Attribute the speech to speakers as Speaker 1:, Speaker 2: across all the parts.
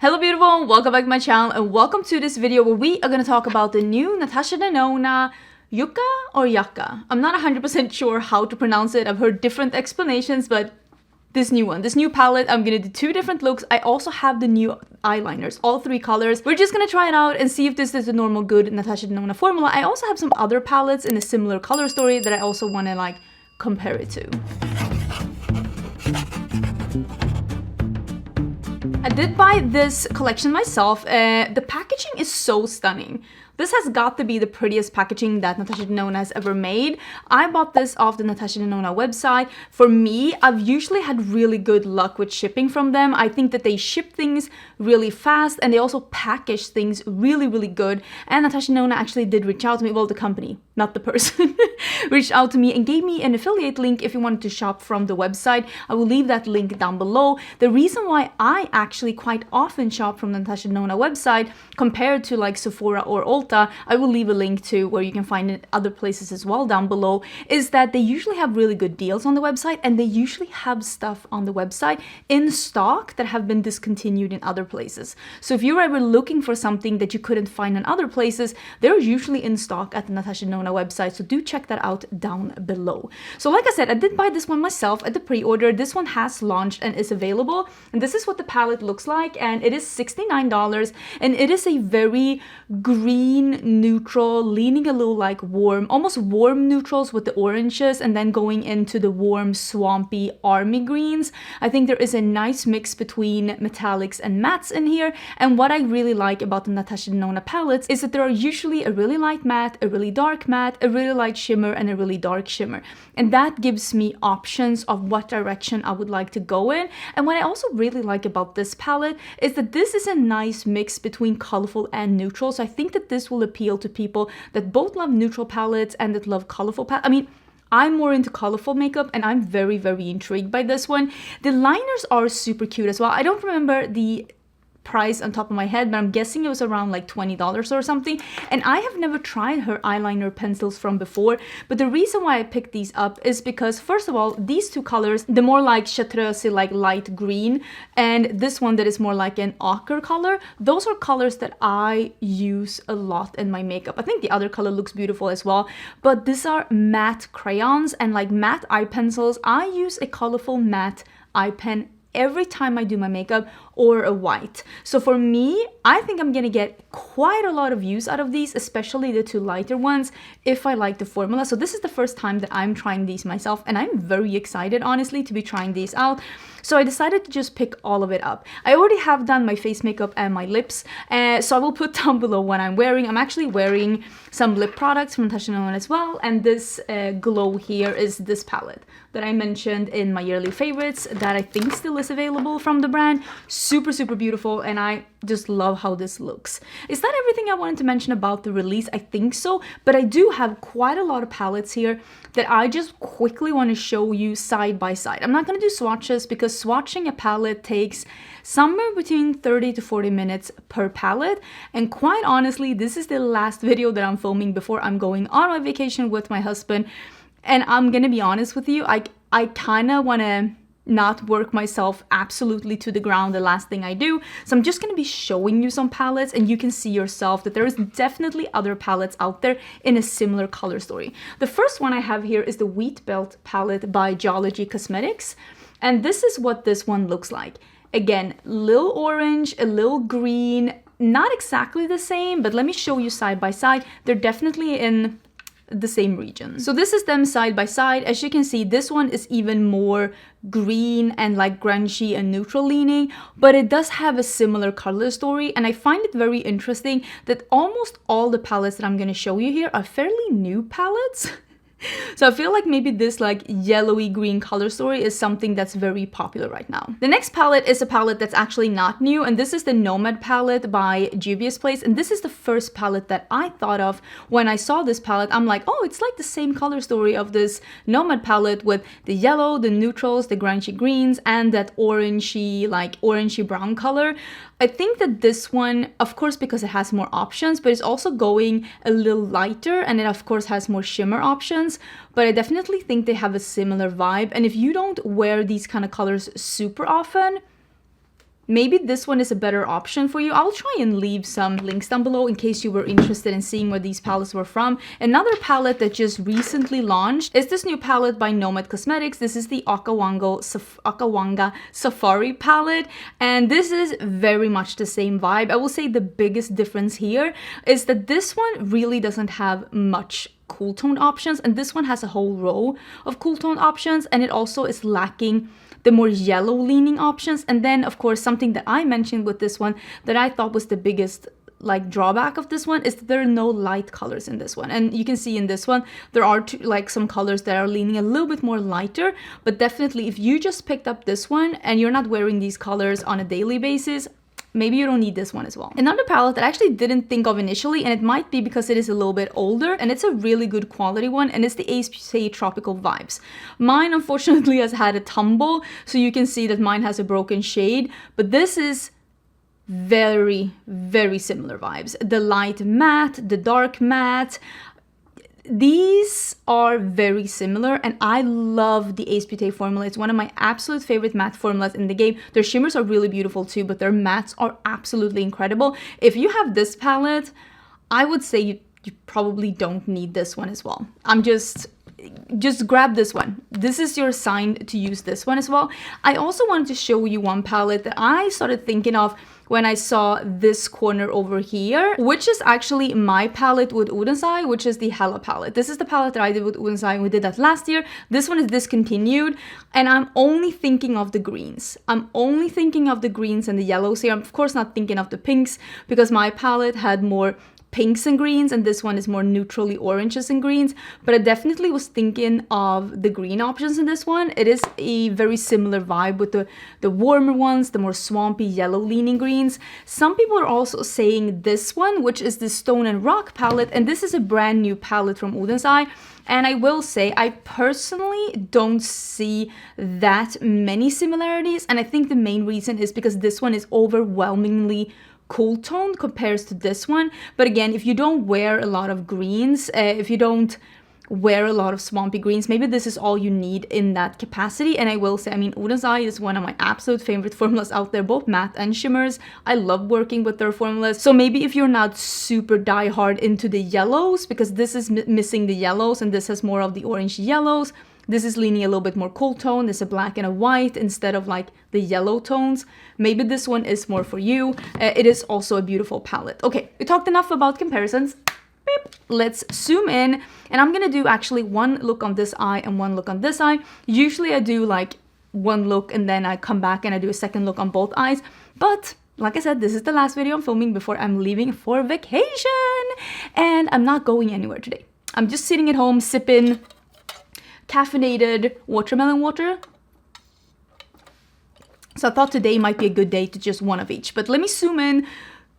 Speaker 1: Hello beautiful, welcome back to my channel and welcome to this video where we are going to talk about the new Natasha Denona Yucca or Yucca. I'm not 100% sure how to pronounce it. I've heard different explanations, but this new palette, I'm going to do two different looks. I also have the new eyeliners, all three colors. We're just going to try it out and see if this is the normal good Natasha Denona formula. I also have some other palettes in a similar color story that I also want to compare it to. I did buy this collection myself. The packaging is so stunning. This has got to be the prettiest packaging that Natasha Denona has ever made. I bought this off the Natasha Denona website. For me, I've usually had really good luck with shipping from them. I think that they ship things really fast and they also package things really good. And Natasha Denona actually did reach out to me, well, the company, not the person, reached out to me and gave me an affiliate link if you wanted to shop from the website. I will leave that link down below. The reason why I actually quite often shop from the Natasha Denona website compared to like Sephora or Ulta, I will leave a link to where you can find it other places as well down below, is that they usually have really good deals on the website and they usually have stuff on the website in stock that have been discontinued in other places. So if you're ever looking for something that you couldn't find in other places, they're usually in stock at the Natasha Denona website, so do check that out down below. So like I said, I did buy this one myself at the pre-order. This one has launched and is available, and this is what the palette looks like, and it is $69, and it is a very green neutral, leaning a little like warm, almost warm neutrals with the oranges, and then going into the warm swampy army greens. I think there is a nice mix between metallics and mattes in here, and what I really like about the Natasha Denona palettes is that there are usually a really light matte, a really dark matte, a really light shimmer, and a really dark shimmer, and that gives me options of what direction I would like to go in. And what I also really like about this palette is that this is a nice mix between colorful and neutral. So I think that this will appeal to people that both love neutral palettes and that love colorful palettes. I mean, I'm more into colorful makeup and I'm very intrigued by this one. The liners are super cute as well. I don't remember the price on top of my head, but I'm guessing it was around like $20 or something. And I have never tried her eyeliner pencils from before, but the reason why I picked these up is because, first of all, these two colors, the more like chartreuse, like light green, and this one that is more like an ochre color, those are colors that I use a lot in my makeup. I think the other color looks beautiful as well, but these are matte crayons and like matte eye pencils. I use a colorful matte eye pen every time I do my makeup, or a white. So for me, I think I'm gonna get quite a lot of use out of these, especially the two lighter ones, if I like the formula. So this is the first time that I'm trying these myself, and I'm very excited, honestly, to be trying these out. So I decided to just pick all of it up. I already have done my face makeup and my lips, so I will put down below what I'm wearing. I'm actually wearing some lip products from Natasha Denona as well, and this glow here is this palette that I mentioned in my yearly favorites that I think still is available from the brand. Super beautiful, and I just love how this looks. Is that everything I wanted to mention about the release? I think so, but I do have quite a lot of palettes here that I just quickly want to show you side by side. I'm not going to do swatches because swatching a palette takes somewhere between 30 to 40 minutes per palette, and quite honestly, this is the last video that I'm filming before I'm going on my vacation with my husband. And I'm gonna be honest with you, I kind of want to not work myself absolutely to the ground the last thing I do. So I'm just going to be showing you some palettes, and you can see yourself that there is definitely other palettes out there in a similar color story. The first one I have here is the Wheat Belt palette by Geology Cosmetics, and this is what this one looks like. Again, little orange, a little green, not exactly the same, but let me show you side by side. They're definitely in the same region. So this is them side by side. As you can see, this one is even more green and like grungy and neutral leaning, but it does have a similar color story, and I find it very interesting that almost all the palettes that I'm going to show you here are fairly new palettes. So I feel like maybe this like yellowy green color story is something that's very popular right now. The next palette is a palette that's actually not new, and this is the Nomad palette by Juvia's Place, and this is the first palette that I thought of when I saw this palette. I'm like, oh, it's like the same color story of this Nomad palette with the yellow, the neutrals, the grungy greens, and that orangey, like orangey brown color. I think that this one, of course, because it has more options, but it's also going a little lighter, and it of course has more shimmer options, but I definitely think they have a similar vibe. And if you don't wear these kind of colors super often, maybe this one is a better option for you. I'll try and leave some links down below in case you were interested in seeing where these palettes were from. Another palette that just recently launched is this new palette by Nomad Cosmetics. This is the Akawanga Safari palette, and this is very much the same vibe. I will say the biggest difference here is that this one really doesn't have much cool tone options, and this one has a whole row of cool tone options, and it also is lacking the more yellow leaning options. And then of course something that I mentioned with this one that I thought was the biggest like drawback of this one is that there are no light colors in this one. And you can see in this one there are some colors that are leaning a little bit more lighter, but definitely if you just picked up this one and you're not wearing these colors on a daily basis, maybe you don't need this one as well. Another palette that I actually didn't think of initially, and it might be because it is a little bit older, and it's a really good quality one, and it's the Ace Tropical Vibes. Mine unfortunately has had a tumble, so you can see that mine has a broken shade, but this is very, very similar vibes. The light matte, the dark matte, these are very similar, and I love the Ace Beauté formula. It's one of my absolute favorite matte formulas in the game. Their shimmers are really beautiful too, but their mattes are absolutely incredible. If you have this palette, I would say you probably don't need this one as well. Just grab this one. This is your sign to use this one as well. I also wanted to show you one palette that I started thinking of when I saw this corner over here, which is actually my palette with Oden's Eye, which is the Hella palette. This is the palette that I did with Oden's Eye, and we did that last year. This one is discontinued, and I'm only thinking of the greens. I'm only thinking of the greens and the yellows here. I'm of course not thinking of the pinks because my palette had more pinks and greens, and this one is more neutrally oranges and greens, but I definitely was thinking of the green options in this one. It is a very similar vibe with the warmer ones, the more swampy yellow leaning greens. Some people are also saying this one, which is the Stone and Rock palette, and this is a brand new palette from Oden's Eye. And I will say, I personally don't see that many similarities, and I think the main reason is because this one is overwhelmingly cool tone compares to this one. But again, if you don't wear a lot of greens, if you don't wear a lot of swampy greens, maybe this is all you need in that capacity. And I will say, I mean, Oden's Eye is one of my absolute favorite formulas out there, both matte and shimmers. I love working with their formulas. So maybe if you're not super die-hard into the yellows, because this is missing the yellows and this has more of the orange yellows, this is leaning a little bit more cool tone. There's a black and a white instead of like the yellow tones. Maybe this one is more for you. It is also a beautiful palette. Okay, we talked enough about comparisons. Beep. Let's zoom in, and I'm gonna do actually one look on this eye and one look on this eye. Usually I do like one look and then I come back and I do a second look on both eyes. But like I said, this is the last video I'm filming before I'm leaving for vacation. And I'm not going anywhere today. I'm just sitting at home sipping caffeinated watermelon water. So I thought today might be a good day to just one of each. But let me zoom in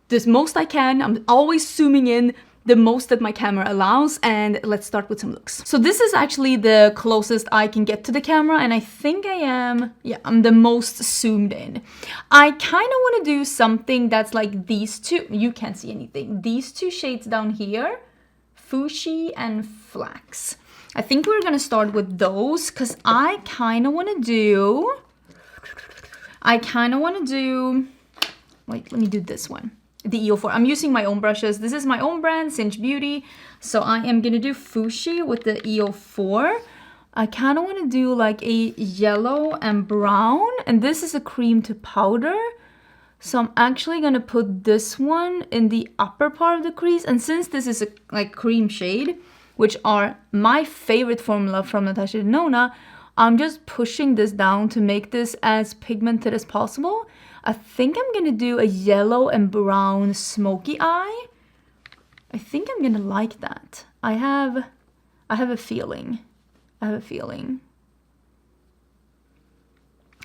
Speaker 1: the most I can. I'm always zooming in the most that my camera allows, and let's start with some looks. So this is actually the closest I can get to the camera, and I think I'm the most zoomed in. I kind of want to do something that's like these two. You can't see anything. These two shades down here, Fuchsia and Flax. I think we're gonna start with those because I kind of want to do, wait, let me do this one. The EO4. I'm using my own brushes. This is my own brand, Cinch Beauty. So I am gonna do Fuchsia with the EO4. I kind of want to do like a yellow and brown, and this is a cream to powder. So I'm actually gonna put this one in the upper part of the crease, and since this is a like cream shade, which are my favorite formula from Natasha Denona, I'm just pushing this down to make this as pigmented as possible. I think I'm gonna do a yellow and brown smoky eye. I think I'm gonna like that. I have a feeling.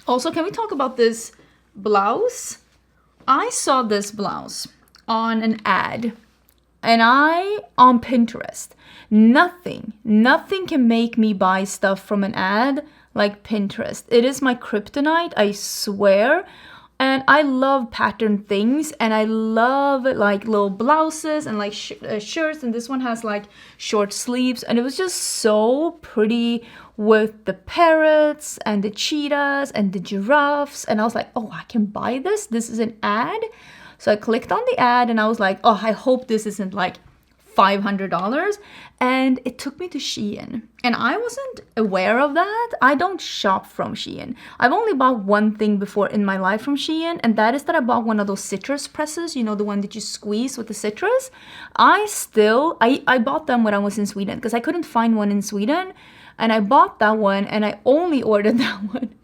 Speaker 1: Also, can we talk about this blouse? I saw this blouse on an ad, and on Pinterest. Nothing can make me buy stuff from an ad like Pinterest. It is my kryptonite, I swear. And I love patterned things, and I love like little blouses and like shirts, and this one has like short sleeves, and it was just so pretty with the parrots and the cheetahs and the giraffes. And I was like, oh, I can buy this. This is an ad. So I clicked on the ad and I was like, oh, I hope this isn't like $500. And it took me to Shein. And I wasn't aware of that. I don't shop from Shein. I've only bought one thing before in my life from Shein, and that is that I bought one of those citrus presses, you know, the one that you squeeze with the citrus. I bought them when I was in Sweden because I couldn't find one in Sweden. And I bought that one and I only ordered that one.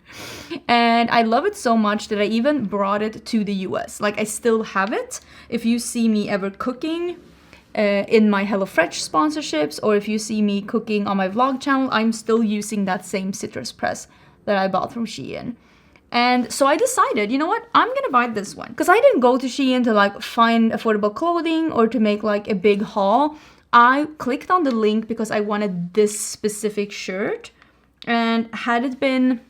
Speaker 1: And I love it so much that I even brought it to the US. Like I still have it. If you see me ever cooking in my HelloFresh sponsorships, or if you see me cooking on my vlog channel, I'm still using that same citrus press that I bought from Shein. And so I decided, you know what, I'm gonna buy this one. Because I didn't go to Shein to like find affordable clothing or to make like a big haul. I clicked on the link because I wanted this specific shirt. And had it been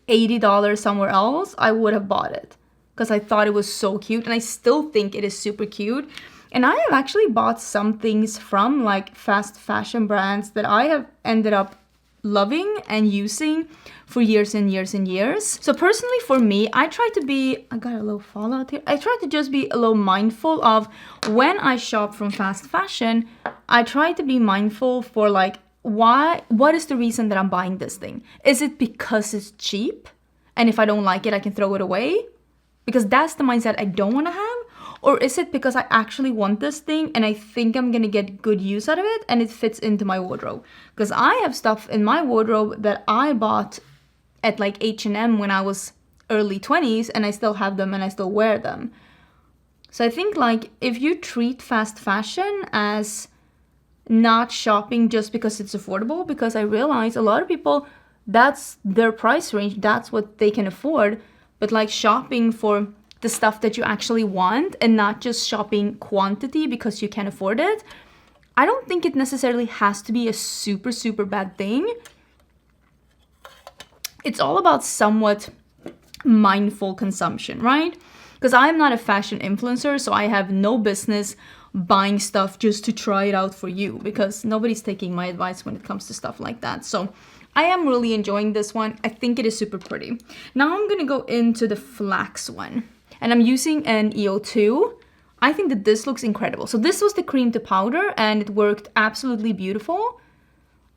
Speaker 1: $80 somewhere else, I would have bought it. Because I thought it was so cute, and I still think it is super cute. And I have actually bought some things from like fast fashion brands that I have ended up loving and using for years and years and years. So personally for me, I got a little fallout here. I try to just be a little mindful of when I shop from fast fashion. I try to be mindful for like, what is the reason that I'm buying this thing? Is it because it's cheap? And if I don't like it, I can throw it away? Because that's the mindset I don't want to have. Or is it because I actually want this thing and I think I'm gonna get good use out of it and it fits into my wardrobe? Because I have stuff in my wardrobe that I bought at like H&M when I was early 20s, and I still have them and I still wear them. So I think like if you treat fast fashion as not shopping just because it's affordable, because I realize a lot of people, that's their price range, that's what they can afford, but like shopping for the stuff that you actually want and not just shopping quantity because you can afford it, I don't think it necessarily has to be a super, super bad thing. It's all about somewhat mindful consumption, right? Because I'm not a fashion influencer, so I have no business buying stuff just to try it out for you, because nobody's taking my advice when it comes to stuff like that. So I am really enjoying this one. I think it is super pretty. Now I'm gonna go into the flax one. And I'm using an EO2. I think that this looks incredible. So this was the cream to powder and it worked absolutely beautiful.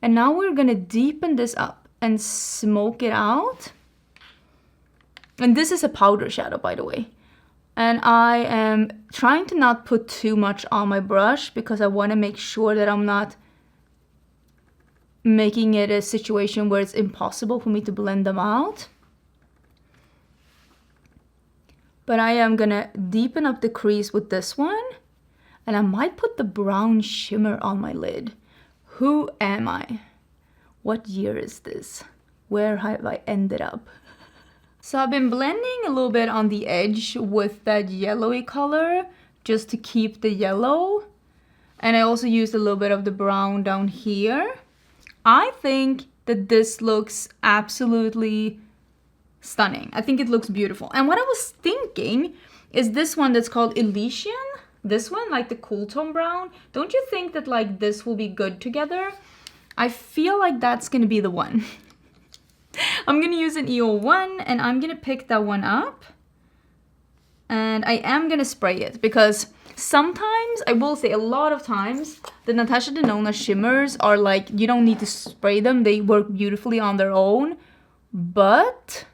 Speaker 1: And now we're gonna deepen this up and smoke it out. And this is a powder shadow, by the way. And I am trying to not put too much on my brush because I wanna make sure that I'm not making it a situation where it's impossible for me to blend them out. But I am gonna deepen up the crease with this one. And I might put the brown shimmer on my lid. Who am I? What year is this? Where have I ended up? So I've been blending a little bit on the edge with that yellowy color just to keep the yellow. And I also used a little bit of the brown down here. I think that this looks absolutely stunning. I think it looks beautiful. And what I was thinking is this one that's called Elysian. This one, like the cool tone brown. Don't you think that like this will be good together? I feel like that's gonna be the one. I'm gonna use an EO1 and I'm gonna pick that one up. And I am gonna spray it because sometimes, I will say a lot of times, the Natasha Denona shimmers are like, you don't need to spray them. They work beautifully on their own. But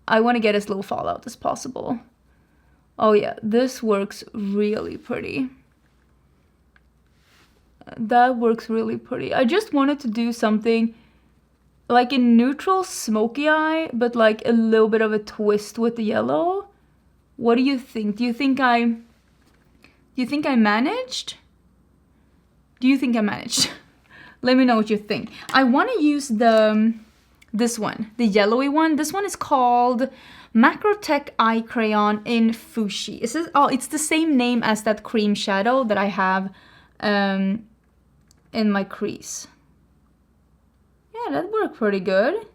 Speaker 1: I want to get as little fallout as possible. Oh yeah, this works really pretty. That works really pretty. I just wanted to do something like a neutral smoky eye, but like a little bit of a twist with the yellow. What do you think? Do you think I managed? Do you think I managed? Let me know what you think. I want to use this one, the yellowy one. This one is called Macrotech Eye Crayon in Fuchsia. It's the same name as that cream shadow that I have in my crease. Yeah, that worked pretty good.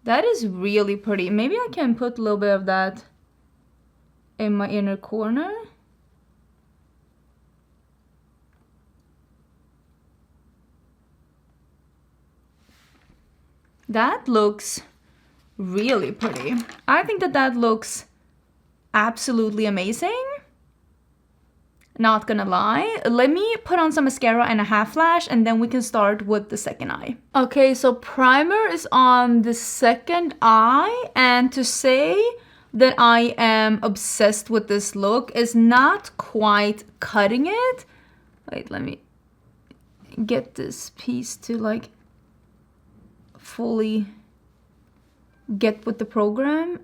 Speaker 1: That is really pretty. Maybe I can put a little bit of that in my inner corner. That looks really pretty. I think that that looks absolutely amazing. Not gonna lie. Let me put on some mascara and a half lash and then we can start with the second eye. Okay, so primer is on the second eye, and to say that I am obsessed with this look is not quite cutting it. Wait, let me get this piece to like fully get with the program.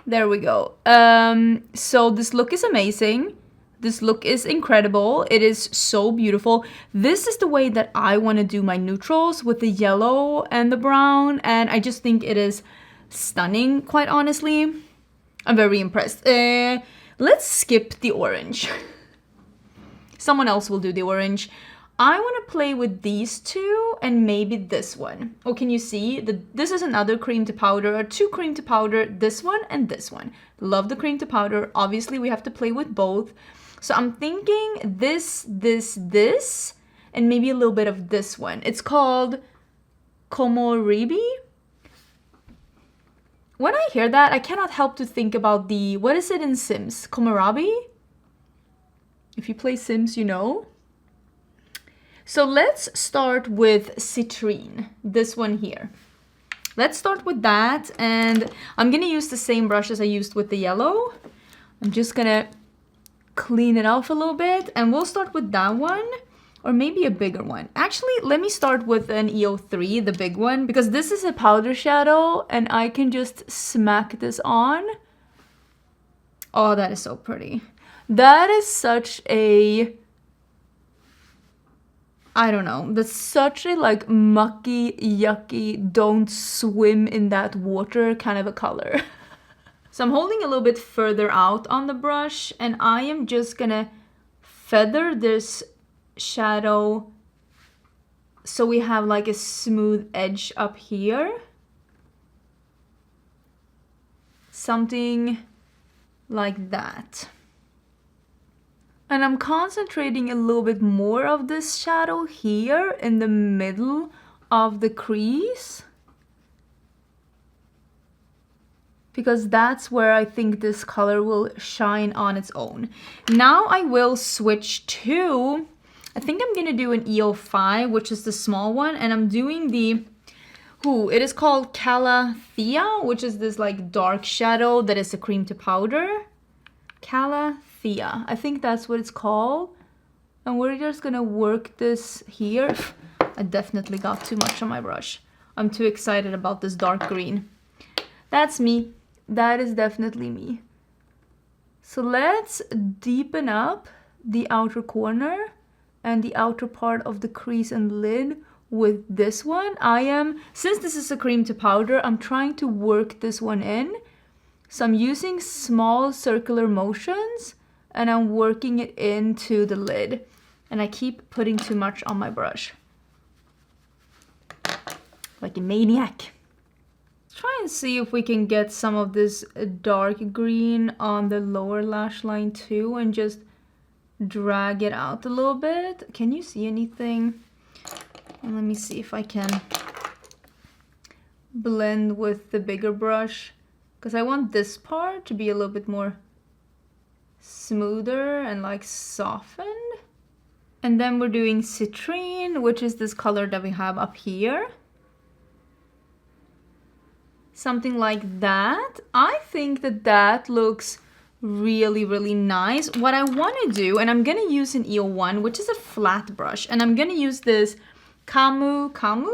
Speaker 1: There we go. So this look is amazing. This look is incredible. It is so beautiful. This is the way that I want to do my neutrals, with the yellow and the brown, and I just think it is stunning, quite honestly. I'm very impressed. Let's skip the orange. Someone else will do the orange. I want to play with these two and maybe this one. Oh, can you see? This is another cream to powder, or two cream to powder, this one and this one. Love the cream to powder. Obviously, we have to play with both. So I'm thinking this, and maybe a little bit of this one. It's called Komoribi. When I hear that, I cannot help to think about the, what is it in Sims? Komorabi? If you play Sims, you know. So let's start with Citrine, this one here. Let's start with that, and I'm gonna use the same brush as I used with the yellow. I'm just gonna clean it off a little bit, and we'll start with that one, or maybe a bigger one. Actually, let me start with an EO3, the big one, because this is a powder shadow, and I can just smack this on. Oh, that is so pretty. That is such a, I don't know, that's such a like mucky, yucky, don't swim in that water kind of a color. So I'm holding a little bit further out on the brush, and I am just gonna feather this shadow so we have like a smooth edge up here. Something like that. And I'm concentrating a little bit more of this shadow here in the middle of the crease, because that's where I think this color will shine on its own. Now I will switch to, I think I'm gonna do an EO5, which is the small one, and I'm doing the, it is called Calathea, which is this like dark shadow that is a cream to powder. Calathea, I think that's what it's called. And we're just gonna work this here. I definitely got too much on my brush. I'm too excited about this dark green. That's me. That is definitely me. So let's deepen up the outer corner and the outer part of the crease and lid with this one. Since this is a cream to powder, I'm trying to work this one in. So I'm using small circular motions and I'm working it into the lid. And I keep putting too much on my brush. Like a maniac. Try and see if we can get some of this dark green on the lower lash line too, and just drag it out a little bit. Can you see anything? And let me see if I can blend with the bigger brush, because I want this part to be a little bit more smoother and like softened. And then we're doing Citrine, which is this color that we have up here. Something like that. I think that that looks really, really nice. What I want to do, and I'm going to use an EO1, which is a flat brush, and I'm going to use this Camu,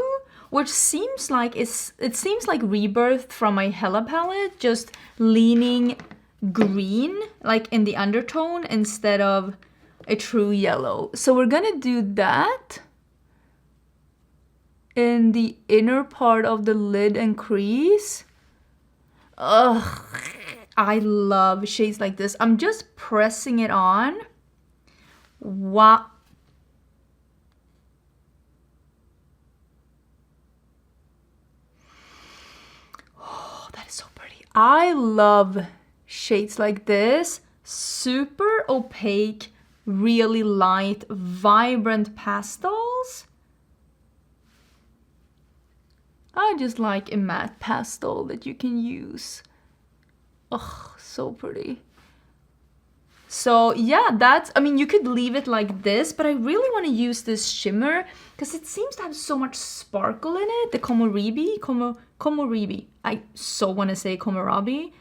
Speaker 1: which seems like it seems like Rebirth from my Hella palette, just leaning green, like in the undertone, instead of a true yellow. So we're going to do that in the inner part of the lid and crease. Ugh, I love shades like this. I'm just pressing it on. Wow. Oh, that is so pretty. I love shades like this. Super opaque, really light, vibrant pastels. I just like a matte pastel that you can use. Oh, so pretty. So yeah, that's, I mean, you could leave it like this, but I really want to use this shimmer because it seems to have so much sparkle in it. The Komorebi. I so want to say Komorebi. I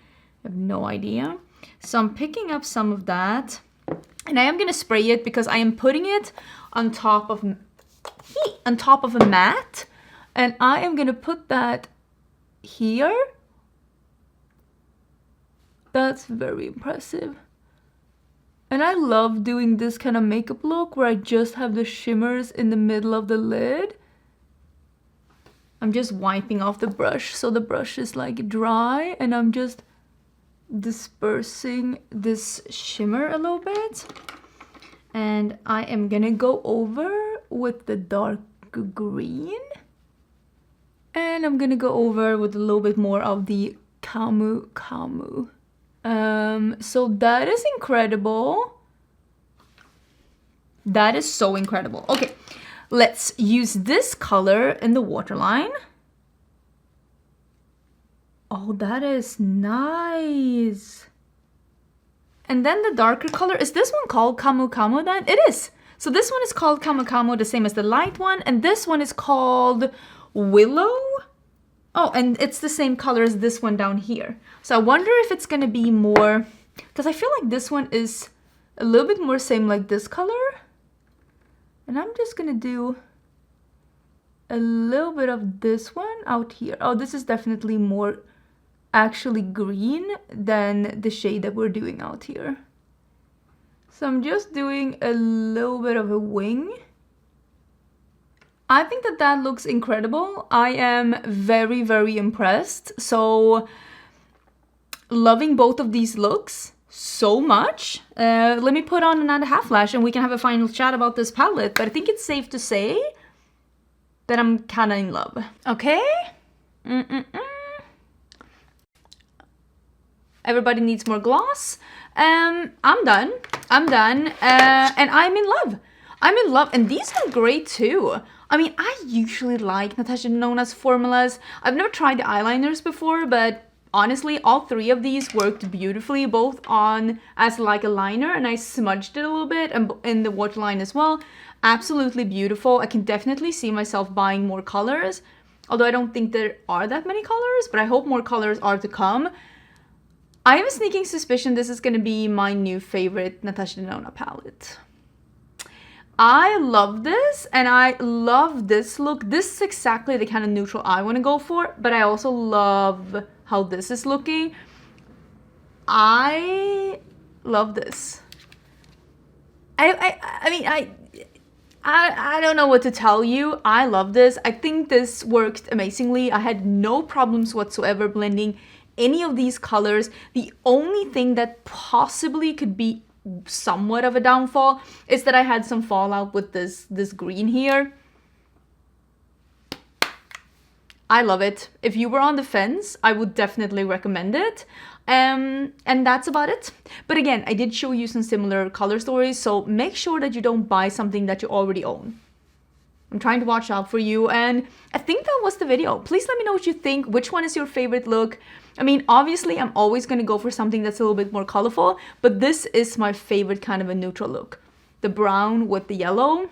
Speaker 1: have no idea. So I'm picking up some of that, and I am going to spray it because I am putting it on top of a mat, and I am going to put that here. That's very impressive. And I love doing this kind of makeup look where I just have the shimmers in the middle of the lid. I'm just wiping off the brush so the brush is like dry, and I'm just dispersing this shimmer a little bit. And I am gonna go over with the dark green. And I'm gonna go over with a little bit more of the Camu. So that is incredible. That is so incredible. Okay, let's use this color in the waterline. Oh, that is nice. And then the darker color, is this one called Camu then? It is. So this one is called Camu, the same as the light one. And this one is called Willow. Oh, and it's the same color as this one down here. So I wonder if it's gonna be more, because I feel like this one is a little bit more same like this color. And I'm just gonna do a little bit of this one out here. Oh, this is definitely more actually green than the shade that we're doing out here. So I'm just doing a little bit of a wing. I think that that looks incredible. I am very, very impressed. So loving both of these looks so much. Let me put on another half lash and we can have a final chat about this palette. But I think it's safe to say that I'm kind of in love. Okay? Everybody needs more gloss. I'm done. And I'm in love. I'm in love, and these look great too. I mean, I usually like Natasha Denona's formulas. I've never tried the eyeliners before, but honestly, all three of these worked beautifully, both on as like a liner, and I smudged it a little bit, and in the waterline as well. Absolutely beautiful. I can definitely see myself buying more colors, although I don't think there are that many colors, but I hope more colors are to come. I have a sneaking suspicion this is going to be my new favorite Natasha Denona palette. I love this, and I love this look. This is exactly the kind of neutral I want to go for, but I also love how this is looking. I love this. I mean, I don't know what to tell you. I love this. I think this worked amazingly. I had no problems whatsoever blending any of these colors. The only thing that possibly could be somewhat of a downfall is that I had some fallout with this green here. I love it. If you were on the fence, I would definitely recommend it. And that's about it. But again, I did show you some similar color stories, so make sure that you don't buy something that you already own. I'm trying to watch out for you, and I think that was the video. Please let me know what you think. Which one is your favorite look? I mean, obviously, I'm always going to go for something that's a little bit more colorful, but this is my favorite kind of a neutral look. The brown with the yellow.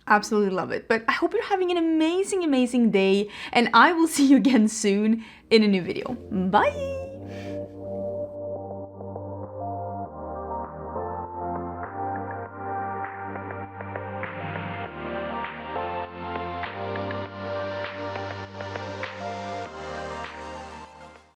Speaker 1: Absolutely love it. But I hope you're having an amazing, amazing day, and I will see you again soon in a new video. Bye!